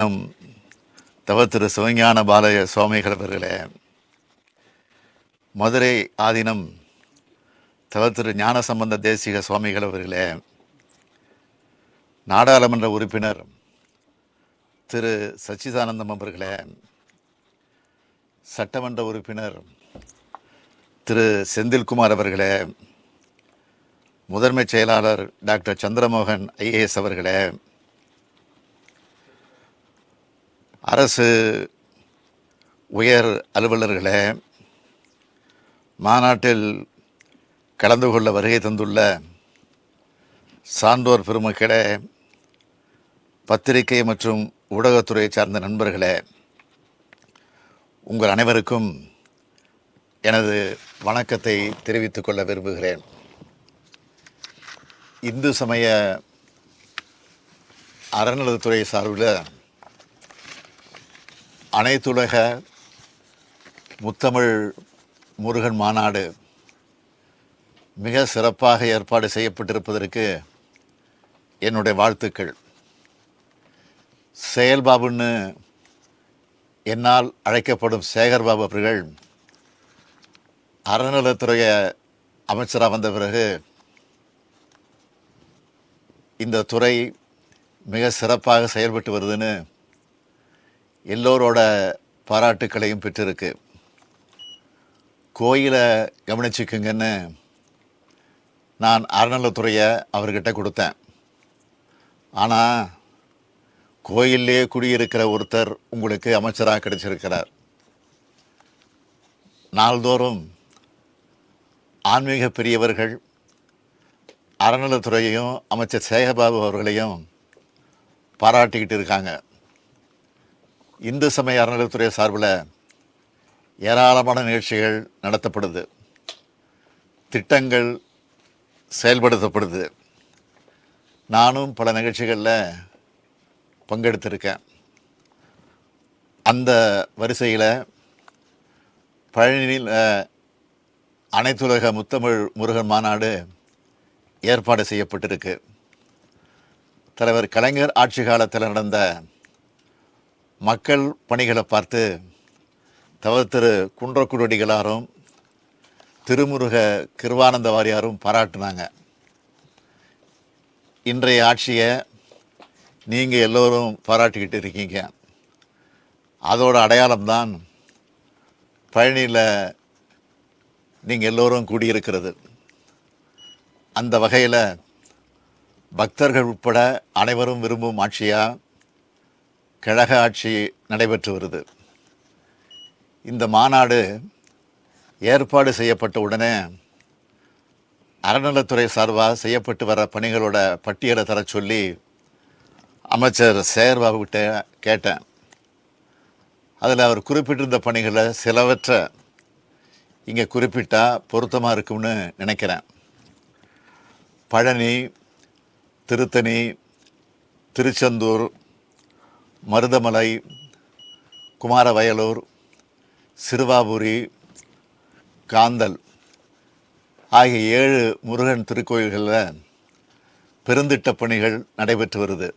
நம் தவ திரு சிவஞான பாலய சுவாமிகள் அவர்களே, மதுரை ஆதீனம் தவ திரு ஞானசம்பந்த தேசிக சுவாமிகள் அவர்களே, நாடாளுமன்ற உறுப்பினர் திரு சச்சிதானந்தம் அவர்களே, சட்டமன்ற உறுப்பினர் திரு செந்தில்குமார் அவர்களே, முதன்மைச் செயலாளர் டாக்டர் சந்திரமோகன் ஐஏஎஸ் அவர்களே, அரசு உயர் அலுவலர்களே, மாநாட்டில் கலந்து கொள்ள வருகை தந்துள்ள சான்றோர் பெருமக்களே, பத்திரிகை மற்றும் ஊடகத்துறையை சார்ந்த நண்பர்களே, உங்கள் அனைவருக்கும் எனது வணக்கத்தை தெரிவித்துக் கொள்ள விரும்புகிறேன். இந்து சமய அறநிலையத்துறை சார்பில் அனைத்துலக முத்தமிழ் முருகன் மாநாடு மிக சிறப்பாக ஏற்பாடு செய்யப்பட்டிருப்பதற்கு என்னுடைய வாழ்த்துக்கள். செயல்பாபுன்னு என்னால் அழைக்கப்படும் சேகர்பாபு அவர்கள் அறநிலையத்துறை அமைச்சராக வந்த பிறகு இந்த துறை மிக சிறப்பாக செயல்பட்டு வருதுன்னு எல்லோரோட பாராட்டுக்களையும் பெற்றிருக்கு. கோயிலை கவனிச்சுக்குங்கன்னு நான் அறநிலையத்துறையை அவர்கிட்ட கொடுத்தேன். ஆனால் கோயிலே குடியிருக்கிற ஒருத்தர் உங்களுக்கு அமைச்சராக கிடைச்சிருக்கிறார். நாள்தோறும் ஆன்மீக பெரியவர்கள் அறநிலையத்துறையையும் அமைச்சர் சேகர்பாபு அவர்களையும் பாராட்டிக்கிட்டு இருக்காங்க. இந்து சமய அறநிலையத்துறை சார்பில் ஏராளமான நிகழ்ச்சிகள் நடத்தப்படுது, திட்டங்கள் செயல்படுத்தப்படுது. நானும் பல நிகழ்ச்சிகளில் பங்கெடுத்திருக்கேன். அந்த வரிசையில் பழனியில் அனைத்துலக முத்தமிழ் முருகன் மாநாடு ஏற்பாடு செய்யப்பட்டிருக்கு. தலைவர் கலைஞர் ஆட்சி காலத்தில் நடந்த மக்கள் பணிகளை பார்த்து தவ திரு குன்றக்குடிகளாரும் திருமுருக கிருவானந்த வாரியாரும் பாராட்டினாங்க. இன்றைய ஆட்சியை நீங்கள் எல்லோரும் பாராட்டிக்கிட்டு இருக்கீங்க. அதோட அடையாளம்தான் பழனியில் நீங்கள் எல்லோரும் கூடியிருக்கிறது. அந்த வகையில் பக்தர்கள் உட்பட அனைவரும் விரும்பும் ஆட்சியாக கழக ஆட்சி நடைபெற்று வருது. இந்த மாநாடு ஏற்பாடு செய்யப்பட்ட உடனே அறநிலையத்துறை சார்பாக செய்யப்பட்டு வர பணிகளோட பட்டியலை தர சொல்லி அமைச்சர் சேகர்பாபு கிட்ட கேட்டேன். அதில் அவர் குறிப்பிட்டிருந்த பணிகளை சிலவற்றை இங்கே குறிப்பிட்டால் பொருத்தமாக இருக்கும்னு நினைக்கிறேன். பழனி, திருத்தணி, திருச்செந்தூர், மருதமலை, குமாரவயலூர், சிறுவாபுரி, காந்தல் ஆகிய 7 முருகன் திருக்கோயில்களில் பெருந்திட்ட பணிகள் நடைபெற்று வருது.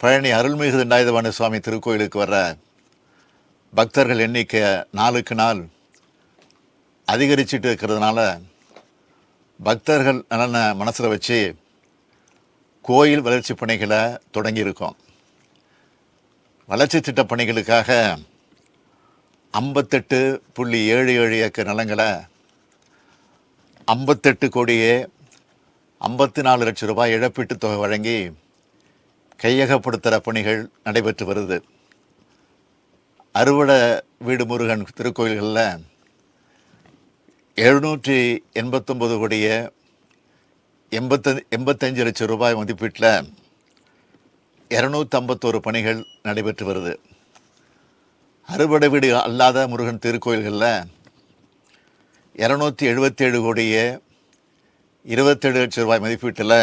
பழனி அருள்மிகு தண்டாயுதபாணி சுவாமி திருக்கோயிலுக்கு வர்ற பக்தர்கள் எண்ணிக்கை நாளுக்கு நாள் அதிகரிச்சுட்டு இருக்கிறதுனால பக்தர்கள் நலனை மனசில் வச்சு கோயில் வளர்ச்சி பணிகளை தொடங்கியிருக்கோம். வளர்ச்சி திட்ட பணிகளுக்காக 58.77 ஏக்கர் நிலங்களை 58 கோடியே 54 லட்சம் ரூபாய் இழப்பீட்டுத் தொகை வழங்கி கையகப்படுத்துகிற பணிகள் நடைபெற்று வருது. அறுவடை வீடு முருகன் திருக்கோயில்களில் 789 கோடியே 85 லட்சம் ரூபாய் மதிப்பீட்டில் 251 பணிகள் நடைபெற்று வருது. அறுவடை வீடு அல்லாத முருகன் திருக்கோயில்களில் 277 கோடியே 27 லட்சம் ரூபாய் மதிப்பீட்டில்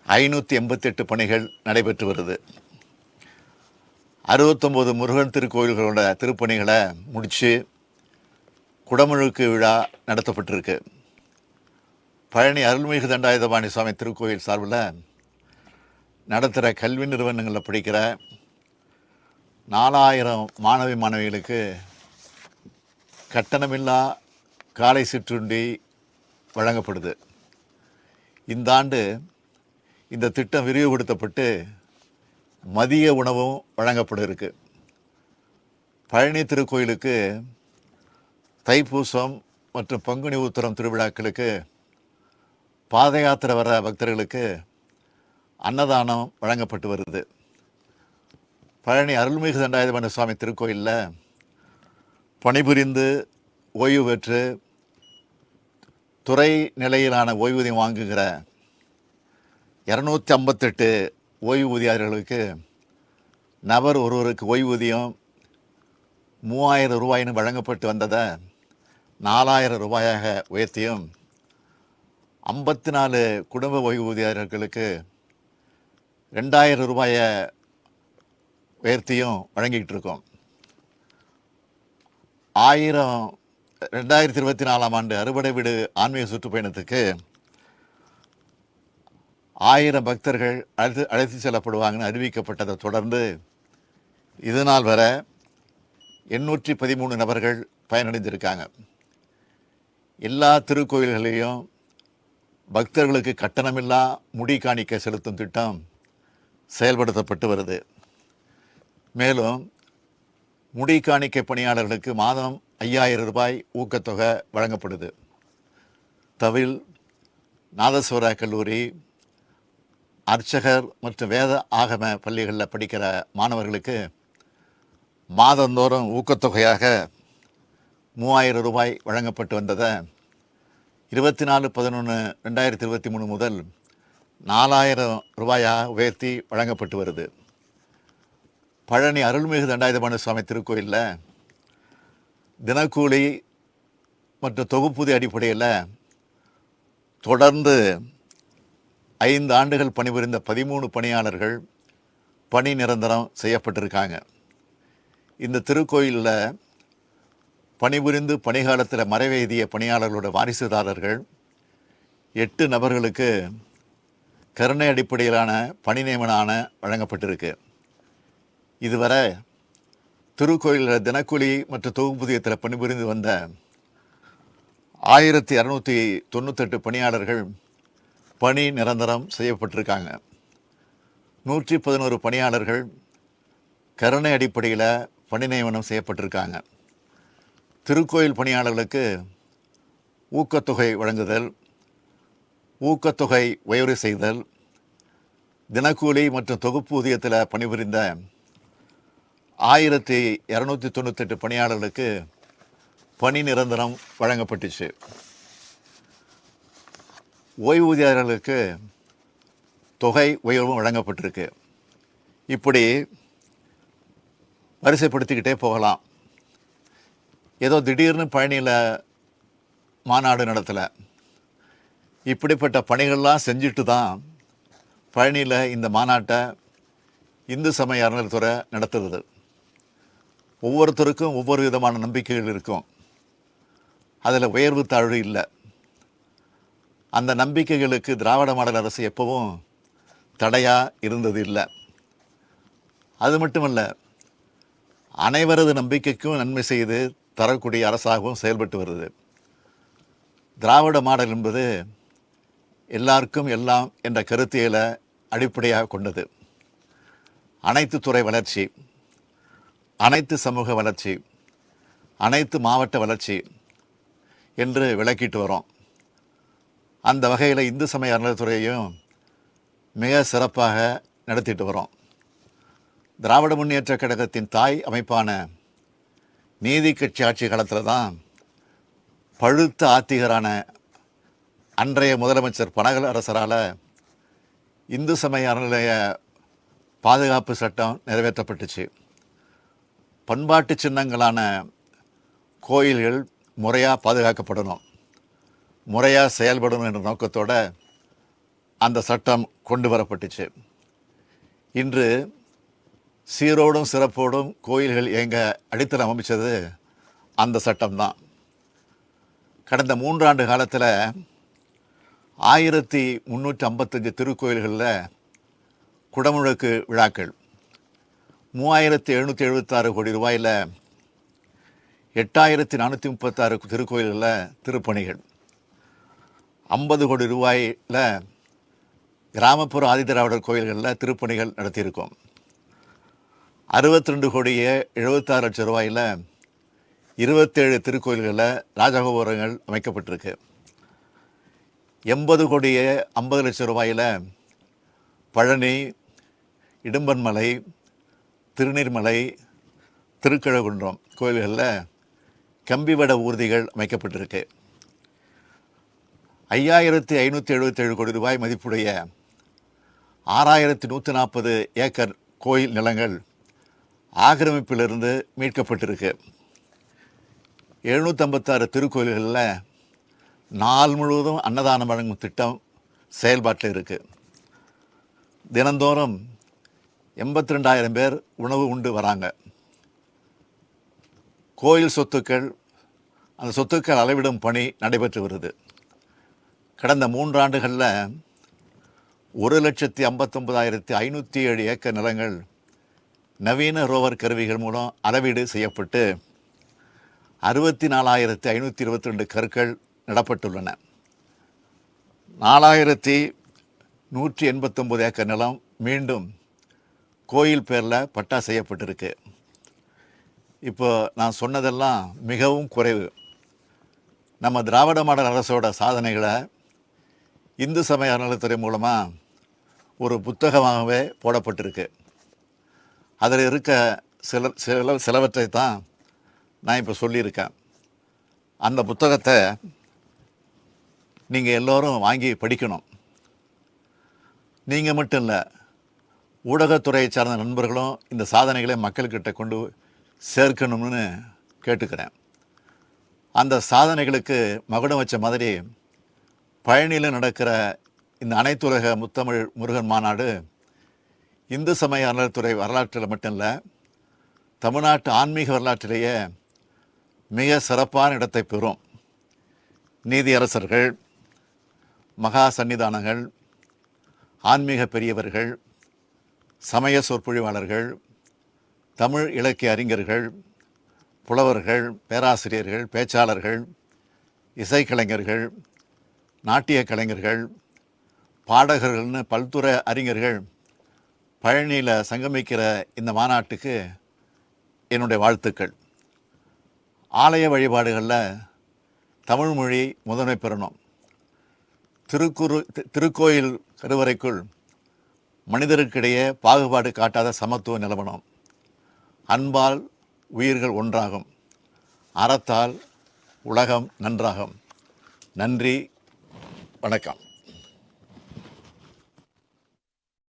588 பணிகள் நடைபெற்று வருது. 69 முருகன் திருக்கோயில்களோட திருப்பணிகளை முடித்து குடமுழுக்கு விழா நடத்தப்பட்டிருக்கு. பழனி அருள்மிகு தண்டாயுதபாணி சுவாமி திருக்கோயில் சார்பில் நடத்துகிற கல்வி நிறுவனங்களில் படிக்கிற 4000 மாணவி மாணவிகளுக்கு கட்டணமில்லா காலை சிற்றுண்டி வழங்கப்படுது. இந்த ஆண்டு இந்த திட்டம் விரிவுபடுத்தப்பட்டு மதிய உணவும் வழங்கப்பட இருக்கு. பழனி திருக்கோயிலுக்கு தைப்பூசம் மற்றும் பங்குனி உத்திரம் திருவிழாக்களுக்கு பாத யாத்திரை வர பக்தர்களுக்கு அன்னதானம் வழங்கப்பட்டு வருது. பழனி அருள்மிகு தண்டாயுதபாணி சுவாமி திருக்கோயிலில் பணிபுரிந்து ஓய்வு பெற்று துறை நிலையிலான ஓய்வூதியம் வாங்குகிற 258 ஓய்வூதியர்களுக்கு நபர் ஒருவருக்கு ஓய்வூதியம் 3000 ரூபாயின்னு வழங்கப்பட்டு வந்ததை 4000 ரூபாயாக உயர்த்தியும் 54 குடும்ப ஓய்வூதியர்களுக்கு 2000 ரூபாயை உயர்த்தியும் வழங்கிக்கிட்டு இருக்கோம். 2024 ஆண்டு அறுபடை வீடு ஆன்மீக சுற்றுப்பயணத்துக்கு 1000 பக்தர்கள் அழைத்து செல்லப்படுவாங்கன்னு அறிவிக்கப்பட்டதை தொடர்ந்து இது நாள் வரை 813 நபர்கள் பயனடைந்திருக்காங்க. எல்லா திருக்கோயில்களையும் பக்தர்களுக்கு கட்டணமில்லா முடி காணிக்கை செலுத்தும் திட்டம் செயல்படுத்தப்பட்டு வருது. மேலும் முடி காணிக்கை பணியாளர்களுக்கு மாதம் 5000 ரூபாய் ஊக்கத்தொகை வழங்கப்படுது. தவில், நாதஸ்வர கல்லூரி, அர்ச்சகர் மற்றும் வேத ஆகம பள்ளிகளில் படிக்கிற மாணவர்களுக்கு மாதந்தோறும் ஊக்கத்தொகையாக 3000 ரூபாய் வழங்கப்பட்டு வந்ததை 24/11/2023 முதல் 4000 ரூபாயாக உயர்த்தி வழங்கப்பட்டு வருது. பழனி அருள்மிகு தண்டாயுதபாணி சுவாமி திருக்கோயிலில் தினக்கூலி மற்றும் தொகுப்பூதிய அடிப்படையில் தொடர்ந்து 5 ஆண்டுகள் பணிபுரிந்த 13 பணியாளர்கள் பணி நிரந்தரம் செய்யப்பட்டிருக்காங்க. இந்த திருக்கோயிலில் பணிபுரிந்து பணிகாலத்தில் மறைவேதிய பணியாளர்களோட வாரிசுதாரர்கள் 8 நபர்களுக்கு கருணை அடிப்படையிலான பணி நியமன ஆணை வழங்கப்பட்டிருக்கு. இதுவரை திருக்கோயிலில் தினக்கூலி மற்றும் தொகுப்பூதியத்தில் பணிபுரிந்து வந்த 1298 பணியாளர்கள் பணி நிரந்தரம் செய்யப்பட்டிருக்காங்க. 111 பணியாளர்கள் கருணை அடிப்படையில் பணி நியமனம் செய்யப்பட்டிருக்காங்க. திருக்கோயில் பணியாளர்களுக்கு ஊக்கத்தொகை வழங்குதல், ஊக்கத்தொகை உயர்வு செய்தல், தினக்கூலி மற்றும் தொகுப்பூதியத்தில் பணிபுரிந்த 1298 பணியாளர்களுக்கு பணி நிரந்தரம் வழங்கப்பட்டுச்சு. ஓய்வூதியர்களுக்கு தொகை உயர்வும் வழங்கப்பட்டிருக்கு. இப்படி வரிசைப்படுத்திக்கிட்டே போகலாம். ஏதோ திடீர்னு பழனியில் மாநாடு நடத்தலை. இப்படிப்பட்ட பணிகள்லாம் செஞ்சுட்டு தான் பழனியில் இந்த மாநாட்டை இந்து சமய அறநிலையத்துறை நடத்துறது. ஒவ்வொருத்தருக்கும் ஒவ்வொரு விதமான நம்பிக்கைகள் இருக்கும். அதில் உயர்வு தாழ்வு இல்லை. அந்த நம்பிக்கைகளுக்கு திராவிட மாடல் அரசு எப்பவும் தடையாக இருந்தது இல்லை. அது மட்டுமல்ல, அனைவரது நம்பிக்கைக்கும் நன்மை செய்து தரக்கூடிய அரசாகவும் செயல்பட்டு வருது. திராவிட மாடல் என்பது எல்லாருக்கும் எல்லாம் என்ற கருத்தியலை அடிப்படையாக கொண்டது. அனைத்து துறை வளர்ச்சி, அனைத்து சமூக வளர்ச்சி, அனைத்து மாவட்ட வளர்ச்சி என்று விளக்கிட்டு வரோம். அந்த வகையில் இந்து சமய அறநிலையத்துறையையும் மிக சிறப்பாக நடத்திட்டு வரோம். திராவிட முன்னேற்ற கழகத்தின் தாய் அமைப்பான நீதி கட்சி ஆட்சி காலத்தில் தான் பழுத்த ஆத்திகரான அன்றைய முதலமைச்சர் பனகல் அரசரால் இந்து சமய அறநிலைய பாதுகாப்பு சட்டம் நிறைவேற்றப்பட்டுச்சு. பண்பாட்டு சின்னங்களான கோயில்கள் முறையாக பாதுகாக்கப்படணும், முறையாக செயல்படணும் என்ற நோக்கத்தோடு அந்த சட்டம் கொண்டு வரப்பட்டுச்சு. இன்று சீரோடும் சிறப்போடும் கோயில்கள் இயங்க அடித்தளம் அமைச்சது அந்த சட்டம்தான். கடந்த 3 ஆண்டு காலத்தில் 1355 திருக்கோயில்களில் குடமுழுக்கு விழாக்கள் 3776 கோடி ரூபாயில் 8436 திருக்கோயில்களில் திருப்பணிகள், 50 கோடி ரூபாயில் கிராமப்புற ஆதிதிராவிடர் கோயில்களில் திருப்பணிகள் நடத்தியிருக்கோம். 62 கோடியே 76 லட்சம் ரூபாயில் 27 திருக்கோயில்களில் ராஜகோபுரங்கள் அமைக்கப்பட்டிருக்கு. 80 கோடியே 50 லட்சம் ரூபாயில் பழனி, இடும்பன்மலை, திருநீர்மலை, திருக்கழுகுன்றம் கோயில்களில் கம்பிவட ஊர்திகள் அமைக்கப்பட்டிருக்கு. 5577 கோடி ரூபாய் மதிப்புடைய 6140 ஏக்கர் கோயில் நிலங்கள் ஆக்கிரமிப்பிலிருந்து மீட்கப்பட்டிருக்கு. 756 திருக்கோயில்களில் நாள் முழுவதும் அன்னதானம் வழங்கும் திட்டம் செயல்பாட்டில் இருக்குது. தினந்தோறும் 82,000 பேர் உணவு உண்டு வராங்க. கோயில் சொத்துக்கள், அந்த சொத்துக்கள் அளவிடும் பணி நடைபெற்று வருது. கடந்த 3 ஆண்டுகளில் 1,59,507 ஏக்கர் நிலங்கள் நவீன ரோவர் கருவிகள் மூலம் அளவீடு செய்யப்பட்டு 64,522 கற்கள் நடப்பட்டுள்ளன. 4,189 ஏக்கர் நிலம் மீண்டும் கோயில் பேரில் பட்டா செய்யப்பட்டிருக்கு. இப்போ நான் சொன்னதெல்லாம் மிகவும் குறைவு. நம்ம திராவிட மாடல் அரசோட சாதனைகளை இந்து சமய அறநிலையத்துறை மூலமாக ஒரு புத்தகமாகவே போடப்பட்டிருக்கு. அதில் இருக்க சிலவற்றை தான் நான் இப்போ சொல்லியிருக்கேன். அந்த புத்தகத்தை நீங்கள் எல்லோரும் வாங்கி படிக்கணும். நீங்கள் மட்டும் இல்லை, ஊடகத்துறையை சார்ந்த நண்பர்களும் இந்த சாதனைகளை மக்கள்கிட்ட கொண்டு சேர்க்கணும்னு கேட்டுக்கிறேன். அந்த சாதனைகளுக்கு மகுடம் வச்ச மாதிரி பழனியில் நடக்கிற இந்த அனைத்துலக முத்தமிழ் முருகன் மாநாடு இந்து சமய அறநிலையத்துறை வரலாற்றில் மட்டும் இல்லை, தமிழ்நாட்டு ஆன்மீக வரலாற்றிலேயே மிக சிறப்பான இடத்தை பெறும். நீதியரசர்கள், மகா சன்னிதானங்கள், ஆன்மீக பெரியவர்கள், சமய சொற்பொழிவாளர்கள், தமிழ் இலக்கிய அறிஞர்கள், புலவர்கள், பேராசிரியர்கள், பேச்சாளர்கள், இசைக்கலைஞர்கள், நாட்டிய கலைஞர்கள், பாடகர்கள்னு பல்துறை அறிஞர்கள் பழனியில் சங்கமிக்கிற இந்த மாநாட்டுக்கு என்னுடைய வாழ்த்துக்கள். ஆலய வழிபாடுகளில் தமிழ் மொழி முதன்மை பெறணும். திருக்கோயில் கருவறைக்குள் மனிதருக்கிடையே பாகுபாடு காட்டாத சமத்துவம் நிலவணும். அன்பால் உயிர்கள் ஒன்றாகும், அறத்தால் உலகம் நன்றாகும். நன்றி, வணக்கம்.